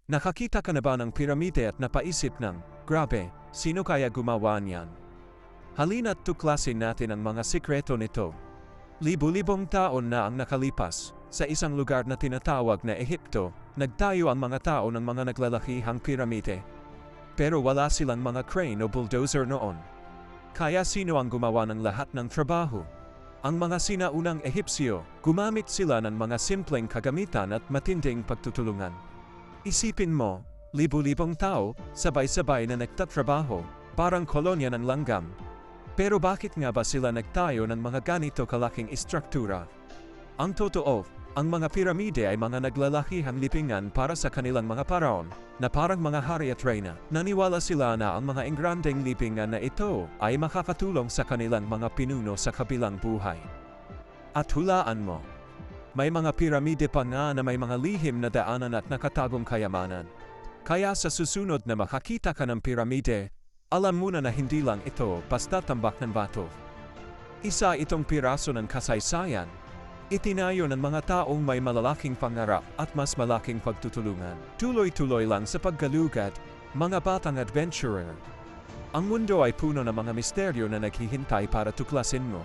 Nakakita ka na ba ng piramide at napaisip ng, grabe, sino kaya gumawa niyan? Halina't tuklasin natin ang mga sikreto nito. Libu-libong taon na ang nakalipas, sa isang lugar na tinatawag na Ehipto, nagtayo ang mga tao ng mga naglalakihang piramide. Pero wala silang mga crane o bulldozer noon. Kaya sino ang gumawa ng lahat ng trabaho? Ang mga sinaunang Ehipsyo, gumamit sila ng mga simpleng kagamitan at matinding pagtutulungan. Isipin mo, libu-libong tao, sabay-sabay na nagtatrabaho, parang kolonya ng langgam. Pero bakit nga ba sila nagtayo ng mga ganito kalaking istruktura? Ang totoo, ang mga piramide ay mga naglalakihang lipingan para sa kanilang mga paraon, na parang mga hari at reyna. Naniwala sila na ang mga engrandeng lipingan na ito ay makakatulong sa kanilang mga pinuno sa kabilang buhay. At hulaan mo, may mga piramide pa nga na may mga lihim na daanan at nakatagong kayamanan. Kaya sa susunod na makakita ka ng piramide, alam mo na hindi lang ito basta tambak ng bato. Isa itong piraso ng kasaysayan. Itinayo ng mga taong may malalaking pangarap at mas malaking pagtutulungan. Tuloy-tuloy lang sa paggalugad, mga batang adventurer. Ang mundo ay puno ng mga misteryo na naghihintay para tuklasin mo.